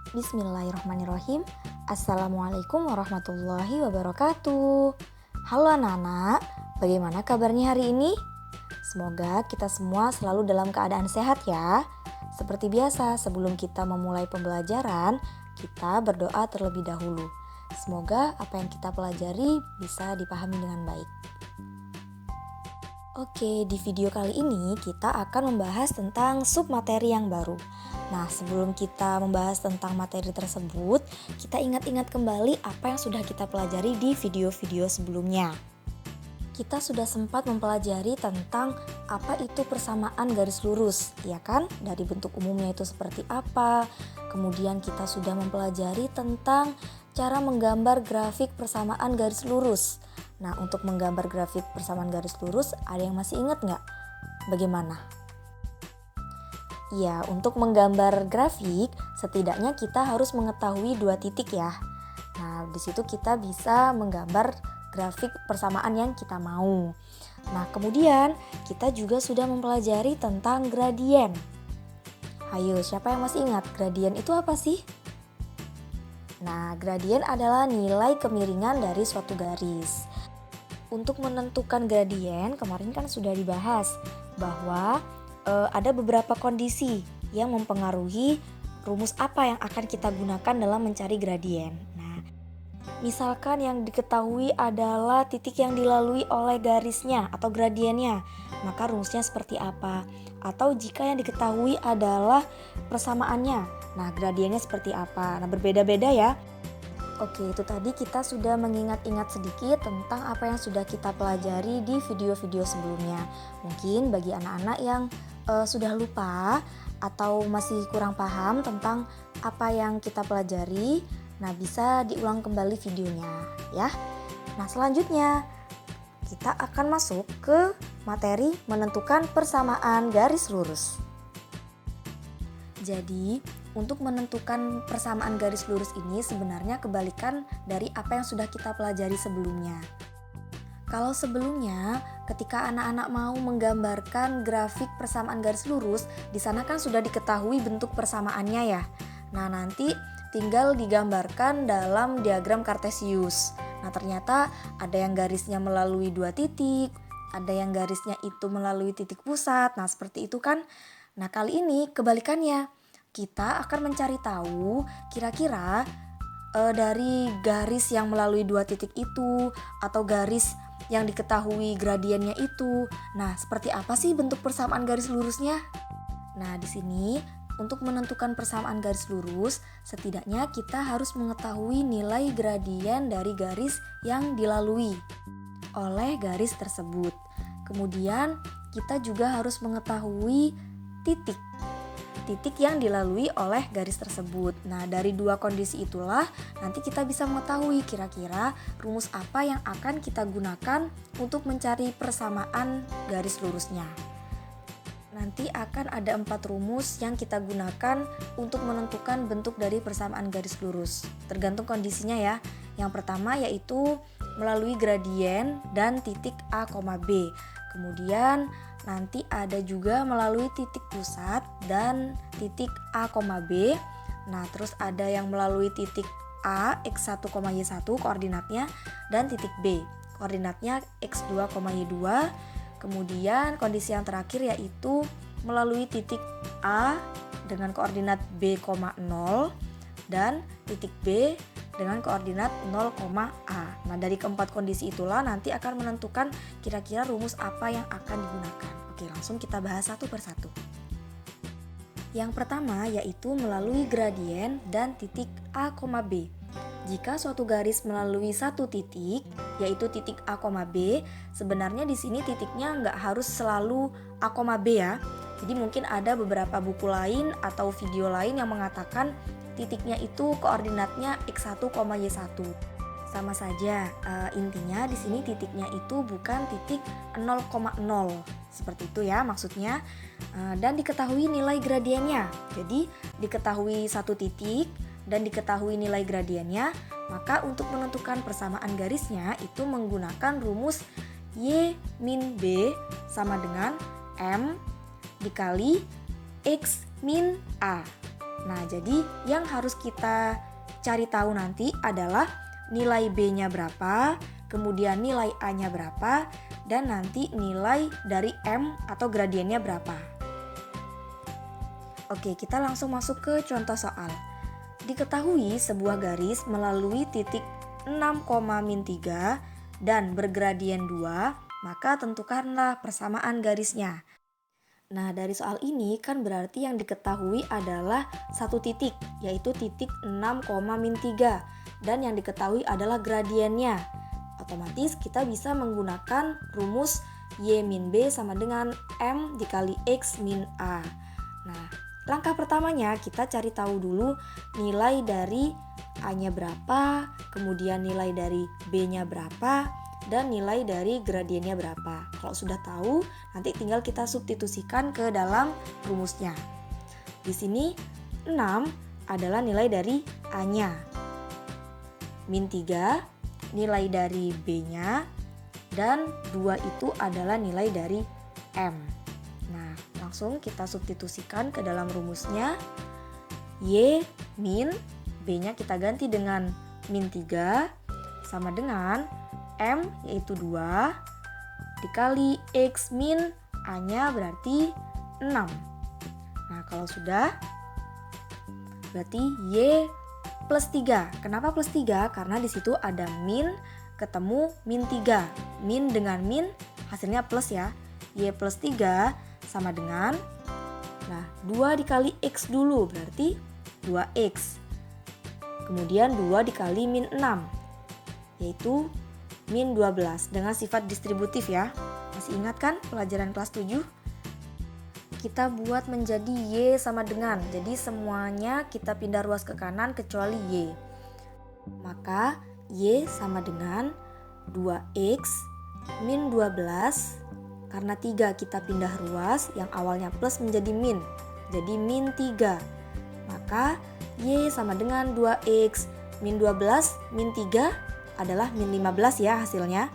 Bismillahirrahmanirrahim. Assalamualaikum warahmatullahi wabarakatuh. Halo anak-anak, bagaimana kabarnya hari ini? Semoga kita semua selalu dalam keadaan sehat ya. Seperti biasa, sebelum kita memulai pembelajaran, kita berdoa terlebih dahulu. Semoga apa yang kita pelajari bisa dipahami dengan baik. Oke, di video kali ini kita akan membahas tentang submateri yang baru. Nah, sebelum kita membahas tentang materi tersebut, kita ingat-ingat kembali apa yang sudah kita pelajari di video-video sebelumnya. Kita sudah sempat mempelajari tentang apa itu persamaan garis lurus, ya kan? Dari bentuk umumnya itu seperti apa. Kemudian kita sudah mempelajari tentang cara menggambar grafik persamaan garis lurus. Nah, untuk menggambar grafik persamaan garis lurus, ada yang masih ingat nggak? Bagaimana? Ya, untuk menggambar grafik, setidaknya kita harus mengetahui 2 titik ya. Nah, di situ kita bisa menggambar grafik persamaan yang kita mau. Nah, kemudian kita juga sudah mempelajari tentang gradien. Ayo, siapa yang masih ingat gradien itu apa sih? Nah, gradien adalah nilai kemiringan dari suatu garis. Untuk menentukan gradien, kemarin kan sudah dibahas bahwa ada beberapa kondisi yang mempengaruhi rumus apa yang akan kita gunakan dalam mencari gradien. Nah, misalkan yang diketahui adalah titik yang dilalui oleh garisnya atau gradiennya, maka rumusnya seperti apa? Atau jika yang diketahui adalah persamaannya, nah gradiennya seperti apa? Nah, berbeda-beda ya. Oke, itu tadi kita sudah mengingat-ingat sedikit tentang apa yang sudah kita pelajari di video-video sebelumnya. Mungkin bagi anak-anak yang sudah lupa atau masih kurang paham tentang apa yang kita pelajari, nah bisa diulang kembali videonya ya. Nah, selanjutnya kita akan masuk ke materi menentukan persamaan garis lurus. Jadi, untuk menentukan persamaan garis lurus ini sebenarnya kebalikan dari apa yang sudah kita pelajari sebelumnya. Kalau sebelumnya, ketika anak-anak mau menggambarkan grafik persamaan garis lurus, di sana kan sudah diketahui bentuk persamaannya ya. Nah, nanti tinggal digambarkan dalam diagram kartesius. Nah, ternyata ada yang garisnya melalui 2 titik, ada yang garisnya itu melalui titik pusat. Nah, seperti itu kan. Nah, kali ini kebalikannya. Kita akan mencari tahu kira-kira dari garis yang melalui 2 titik itu atau garis yang diketahui gradiennya itu. Nah, seperti apa sih bentuk persamaan garis lurusnya? Nah, di sini untuk menentukan persamaan garis lurus, setidaknya kita harus mengetahui nilai gradien dari garis yang dilalui oleh garis tersebut. Kemudian, kita juga harus mengetahui titik yang dilalui oleh garis tersebut. Nah, dari 2 kondisi itulah nanti kita bisa mengetahui kira-kira rumus apa yang akan kita gunakan untuk mencari persamaan garis lurusnya. Nanti akan ada 4 rumus yang kita gunakan untuk menentukan bentuk dari persamaan garis lurus. Tergantung kondisinya ya. Yang pertama yaitu melalui gradien dan titik A, B. Kemudian nanti ada juga melalui titik pusat dan titik A, B. Nah, terus ada yang melalui titik A, X1, Y1 koordinatnya dan titik B, koordinatnya X2, Y2. Kemudian kondisi yang terakhir yaitu melalui titik A dengan koordinat B, 0 dan titik B dengan koordinat 0, A. Nah, dari keempat kondisi itulah nanti akan menentukan kira-kira rumus apa yang akan digunakan. Oke, langsung kita bahas satu persatu. Yang pertama yaitu melalui gradien dan titik A, B. Jika suatu garis melalui satu titik, yaitu titik A, B, sebenarnya di sini titiknya nggak harus selalu A, B ya. Jadi mungkin ada beberapa buku lain atau video lain yang mengatakan titiknya itu koordinatnya X1, Y1. Sama saja, intinya di sini titiknya itu bukan titik 0,0. Seperti itu ya maksudnya. Dan diketahui nilai gradiennya. Jadi diketahui satu titik dan diketahui nilai gradiennya, maka untuk menentukan persamaan garisnya itu menggunakan rumus Y min B sama dengan M dikali X min A. Nah, jadi yang harus kita cari tahu nanti adalah nilai B-nya berapa, kemudian nilai A-nya berapa, dan nanti nilai dari M atau gradiennya berapa. Oke, kita langsung masuk ke contoh soal. Diketahui sebuah garis melalui titik 6,-3 dan bergradien 2, maka tentukanlah persamaan garisnya. Nah, dari soal ini kan berarti yang diketahui adalah satu titik, yaitu titik 6,-3, dan yang diketahui adalah gradiennya. Otomatis kita bisa menggunakan rumus Y min B sama dengan M dikali X min A. Nah, langkah pertamanya kita cari tahu dulu nilai dari A-nya berapa, kemudian nilai dari B-nya berapa, dan nilai dari gradiennya berapa. Kalau sudah tahu, nanti tinggal kita substitusikan ke dalam rumusnya. Di sini 6 adalah nilai dari A-nya. Min 3 nilai dari B-nya, dan 2 itu adalah nilai dari M. Nah, langsung kita substitusikan ke dalam rumusnya. Y min B-nya kita ganti dengan min 3 sama dengan M yaitu 2 dikali X min A-nya berarti 6. Nah, kalau sudah berarti Y plus 3. Kenapa plus 3? Karena di situ ada min ketemu min 3. Min dengan min hasilnya plus ya. Y plus 3 sama dengan 2 dikali X dulu berarti 2X. Kemudian 2 dikali min 6 yaitu min 12 dengan sifat distributif ya. Masih ingat kan pelajaran kelas 7? Kita buat menjadi Y sama dengan. Jadi semuanya kita pindah ruas ke kanan kecuali Y. Maka Y sama dengan 2X min 12. Karena 3 kita pindah ruas, yang awalnya plus menjadi min. Jadi min 3. Maka Y sama dengan 2X min 12 min 3 adalah min 15 ya hasilnya.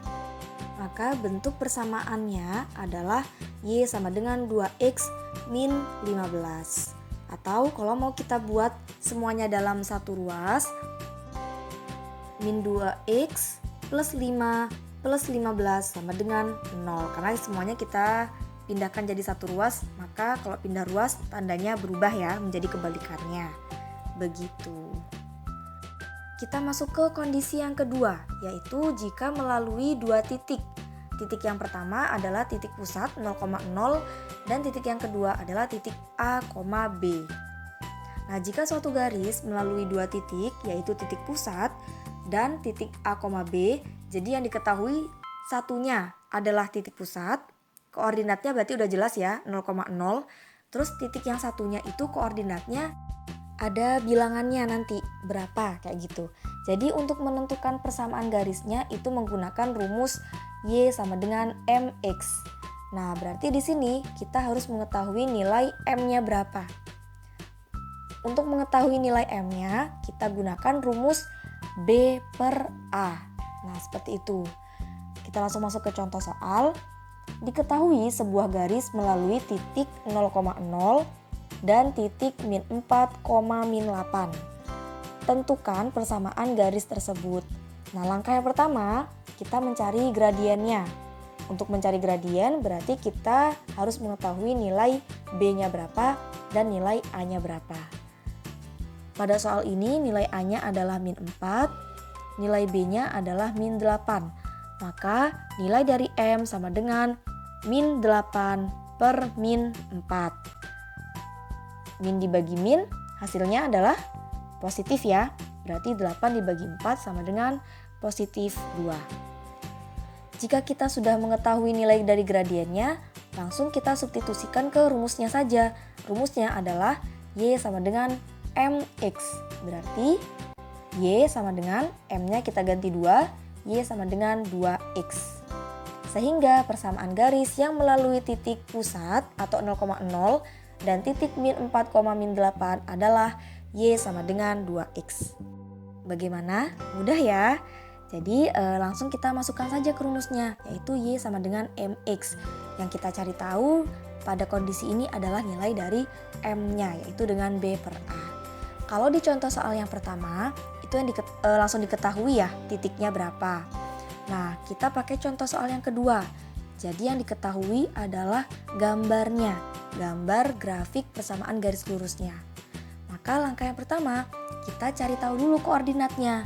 Maka bentuk persamaannya adalah Y sama dengan 2X min 15. Atau kalau mau kita buat semuanya dalam satu ruas, min 2X plus 5 plus 15 sama dengan 0. Karena semuanya kita pindahkan jadi satu ruas, maka kalau pindah ruas tandanya berubah ya menjadi kebalikannya. Begitu. Kita masuk ke kondisi yang kedua, yaitu jika melalui dua titik. Titik yang pertama adalah titik pusat 0,0 dan titik yang kedua adalah titik A, B. Nah, jika suatu garis melalui dua titik, yaitu titik pusat dan titik A, B, jadi yang diketahui satunya adalah titik pusat, koordinatnya berarti udah jelas ya, 0,0. Terus titik yang satunya itu koordinatnya ada bilangannya nanti berapa kayak gitu. Jadi untuk menentukan persamaan garisnya itu menggunakan rumus Y sama dengan MX. Nah, berarti di sini kita harus mengetahui nilai M-nya berapa. Untuk mengetahui nilai M-nya, kita gunakan rumus B per A. Nah, seperti itu. Kita langsung masuk ke contoh soal. Diketahui sebuah garis melalui titik 0,0 dan titik min 4, min 8. Tentukan persamaan garis tersebut. Nah, langkah yang pertama, kita mencari gradiennya. Untuk mencari gradien berarti kita harus mengetahui nilai B-nya berapa dan nilai A-nya berapa. Pada soal ini nilai A-nya adalah min 4, nilai B-nya adalah min 8. Maka nilai dari M sama dengan min 8 per min 4. Min dibagi min hasilnya adalah positif ya. Berarti 8 dibagi 4 sama dengan positif 2. Jika kita sudah mengetahui nilai dari gradiennya, langsung kita substitusikan ke rumusnya saja. Rumusnya adalah Y sama dengan MX. Berarti Y sama dengan M-nya kita ganti 2, Y sama dengan 2X. Sehingga persamaan garis yang melalui titik pusat atau 0,0 dan titik min 4, min 8 adalah Y sama dengan 2X. Bagaimana? Mudah ya? Jadi langsung kita masukkan saja ke rumusnya, yaitu Y sama dengan MX. Yang kita cari tahu pada kondisi ini adalah nilai dari M-nya, yaitu dengan B per A. Kalau di contoh soal yang pertama, itu yang langsung diketahui ya titiknya berapa. Nah, kita pakai contoh soal yang kedua. Jadi yang diketahui adalah gambarnya, gambar grafik persamaan garis lurusnya. Maka langkah yang pertama, kita cari tahu dulu koordinatnya.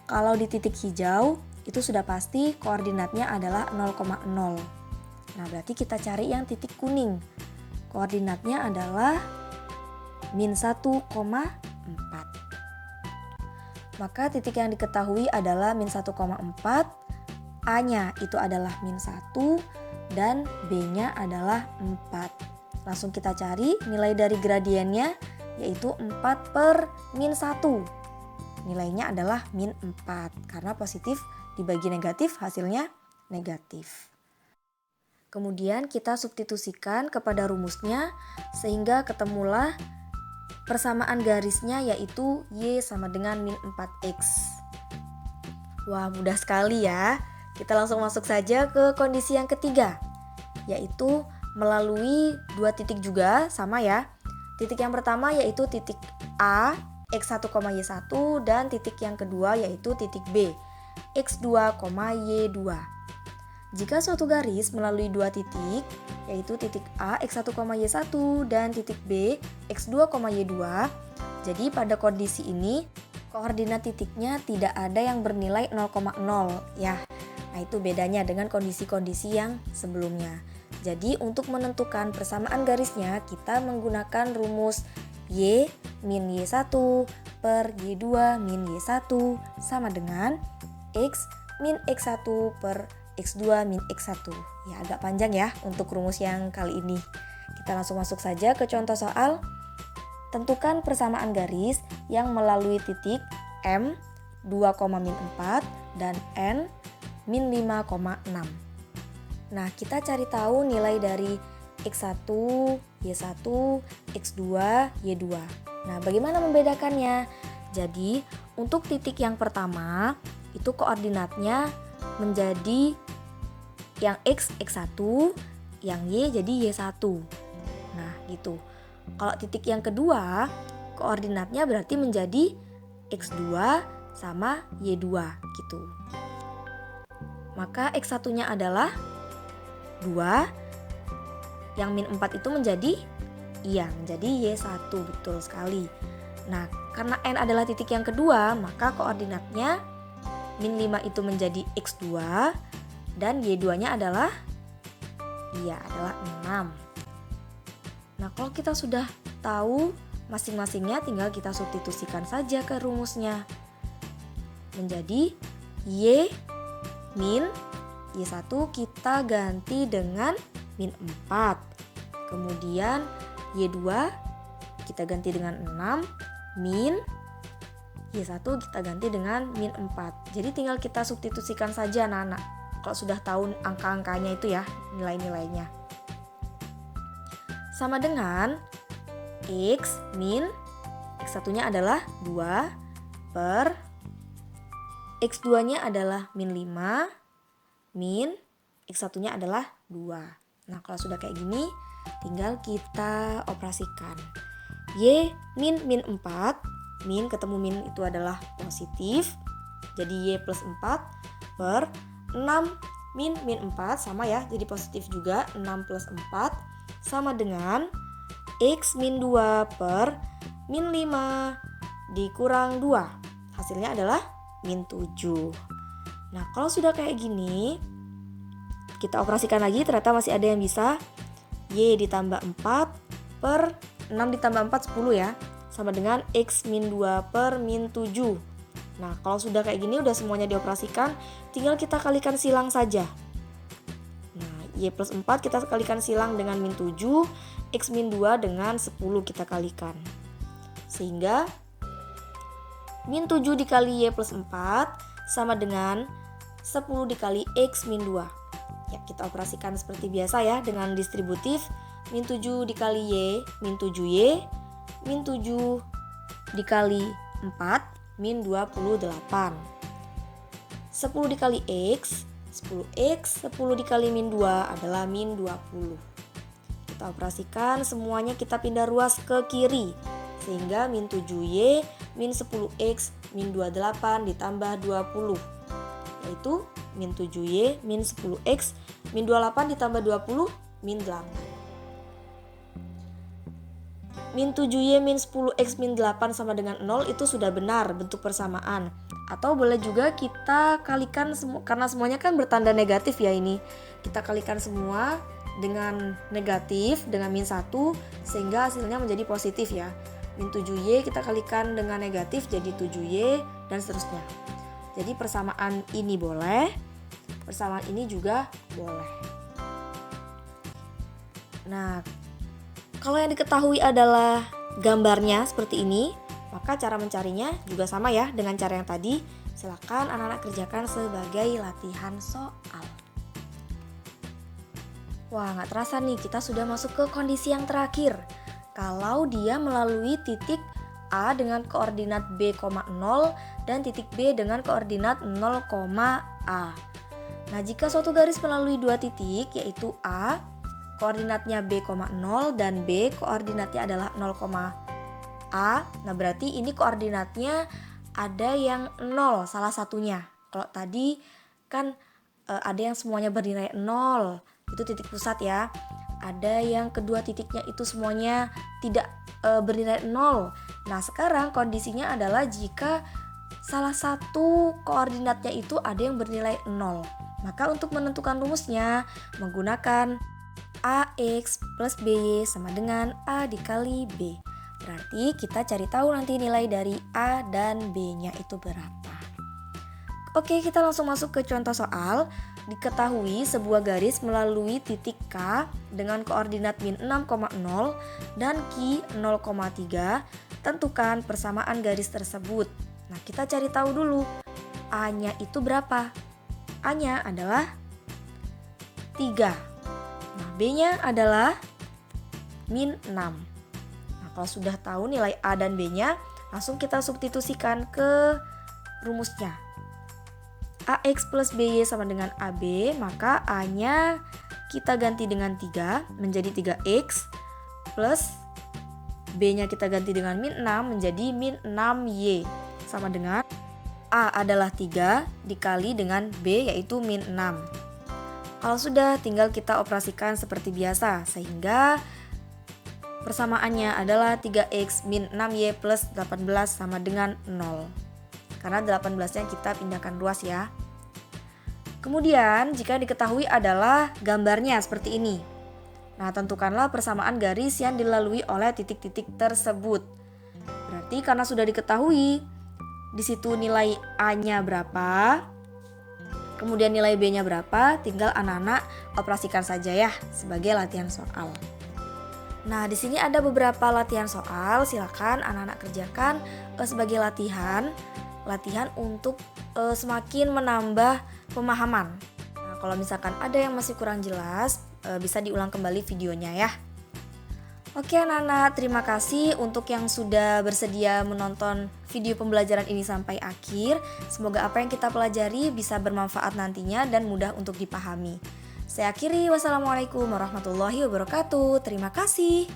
Kalau di titik hijau, itu sudah pasti koordinatnya adalah 0,0. Nah, berarti kita cari yang titik kuning. Koordinatnya adalah min 1,4. Maka titik yang diketahui adalah min 1,4, A-nya itu adalah min 1, dan B-nya adalah 4. Langsung kita cari nilai dari gradiennya, yaitu 4 per min 1. Nilainya adalah min 4, karena positif dibagi negatif hasilnya negatif. Kemudian kita substitusikan kepada rumusnya sehingga ketemulah persamaan garisnya, yaitu Y sama dengan min 4X. Wah, mudah sekali ya. Kita langsung masuk saja ke kondisi yang ketiga, yaitu melalui dua titik juga, sama ya. Titik yang pertama yaitu titik A, X1, Y1, dan titik yang kedua yaitu titik B, X2, Y2. Jika suatu garis melalui dua titik, yaitu titik A, X1, Y1, dan titik B, X2, Y2, jadi pada kondisi ini, koordinat titiknya tidak ada yang bernilai 0,0 ya. Nah, itu bedanya dengan kondisi-kondisi yang sebelumnya. Jadi untuk menentukan persamaan garisnya, kita menggunakan rumus Y min Y1 per Y2 min Y1 sama dengan X min X1 per X2 min X1. Ya, agak panjang ya untuk rumus yang kali ini. Kita langsung masuk saja ke contoh soal. Tentukan persamaan garis yang melalui titik M 2,-4 dan N min 5,6. Nah, kita cari tahu nilai dari X1, Y1, X2, Y2. Nah, bagaimana membedakannya? Jadi, untuk titik yang pertama, itu koordinatnya menjadi yang X, X1, yang Y jadi Y1. Nah, gitu. Kalau titik yang kedua, koordinatnya berarti menjadi X2 sama Y2 gitu. Maka X1-nya adalah 2, yang min 4 itu menjadi Y1, betul sekali. Nah, karena N adalah titik yang kedua, maka koordinatnya min 5 itu menjadi X2, dan Y2-nya adalah 6. Nah, kalau kita sudah tahu masing-masingnya, tinggal kita substitusikan saja ke rumusnya. Menjadi Y min Y1 kita ganti dengan min 4. Kemudian Y2 kita ganti dengan 6. Min Y1 kita ganti dengan min 4. Jadi tinggal kita substitusikan saja anak-anak. Kalau sudah tahu angka-angkanya itu ya, nilai-nilainya. Sama dengan X min X1-nya adalah 2 per X2-nya adalah min 5 min X1-nya adalah 2. Nah, kalau sudah kayak gini, tinggal kita operasikan. Y min 4, min ketemu min itu adalah positif, jadi Y plus 4 per 6 min 4 sama ya, jadi positif juga, 6 plus 4 sama dengan X min 2 per min 5 dikurang 2. Hasilnya adalah min 7. Nah, kalau sudah kayak gini, kita operasikan lagi, ternyata masih ada yang bisa. Y ditambah 4 per 6 ditambah 4, 10 ya, sama dengan X min 2 per min 7. Nah, kalau sudah kayak gini, udah semuanya dioperasikan, tinggal kita kalikan silang saja. Nah, Y plus 4 kita kalikan silang dengan min 7, X min 2 dengan 10 kita kalikan. Sehingga min 7 dikali Y plus 4 sama dengan 10 dikali X min 2. Ya, kita operasikan seperti biasa ya dengan distributif. Min 7 dikali Y, min 7Y, min 7 dikali 4, min 28. 10 dikali X, 10X, 10 dikali min 2 adalah min 20. Kita operasikan, semuanya kita pindah ruas ke kiri. Sehingga min 7Y min 10X min 28 ditambah 20. Yaitu min 7Y min 10X min 28 ditambah 20 min 8. Min 7Y min 10X min 8 sama dengan 0 itu sudah benar bentuk persamaan. Atau boleh juga kita kalikan karena semuanya kan bertanda negatif ya ini. Kita kalikan semua dengan negatif dengan min 1 sehingga hasilnya menjadi positif ya. Min 7Y kita kalikan dengan negatif jadi 7Y dan seterusnya. Jadi persamaan ini boleh, persamaan ini juga boleh. Nah, kalau yang diketahui adalah gambarnya seperti ini, maka cara mencarinya juga sama ya dengan cara yang tadi. Silakan anak-anak kerjakan sebagai latihan soal. Wah, nggak terasa nih kita sudah masuk ke kondisi yang terakhir. Kalau dia melalui titik A dengan koordinat B, 0 dan titik B dengan koordinat 0, A. Nah, jika suatu garis melalui dua titik yaitu A, koordinatnya B, 0 dan B, koordinatnya adalah 0, A. Nah, berarti ini koordinatnya ada yang 0 salah satunya. Kalau tadi kan ada yang semuanya bernilai 0, itu titik pusat ya. Ada yang kedua titiknya itu semuanya tidak bernilai 0. Nah, sekarang kondisinya adalah jika salah satu koordinatnya itu ada yang bernilai 0. Maka untuk menentukan rumusnya menggunakan AX plus BY sama dengan A dikali B. Berarti kita cari tahu nanti nilai dari A dan B-nya itu berapa. Oke, kita langsung masuk ke contoh soal. Diketahui sebuah garis melalui titik K dengan koordinat min 6,0 dan Q 0,3. Tentukan persamaan garis tersebut. Nah, kita cari tahu dulu A-nya itu berapa. A-nya adalah 3. Nah, B-nya adalah min 6. Nah, kalau sudah tahu nilai A dan B-nya, langsung kita substitusikan ke rumusnya. AX plus BY sama dengan AB, maka A-nya kita ganti dengan 3 menjadi 3X plus B-nya kita ganti dengan min 6 menjadi min 6Y sama dengan A adalah 3 dikali dengan B yaitu min 6. Kalau sudah tinggal kita operasikan seperti biasa sehingga persamaannya adalah 3X min 6Y plus 18 sama dengan 0. Karena 18-nya kita pindahkan ruas ya. Kemudian jika diketahui adalah gambarnya seperti ini. Nah, tentukanlah persamaan garis yang dilalui oleh titik-titik tersebut. Berarti karena sudah diketahui di situ nilai A-nya berapa, kemudian nilai B-nya berapa, tinggal anak-anak operasikan saja ya sebagai latihan soal. Nah, di sini ada beberapa latihan soal, silakan anak-anak kerjakan sebagai latihan untuk semakin menambah pemahaman. Nah, kalau misalkan ada yang masih kurang jelas, bisa diulang kembali videonya ya. Oke anak-anak, terima kasih untuk yang sudah bersedia menonton video pembelajaran ini sampai akhir. Semoga apa yang kita pelajari bisa bermanfaat nantinya dan mudah untuk dipahami. Saya akhiri, wassalamualaikum warahmatullahi wabarakatuh. Terima kasih.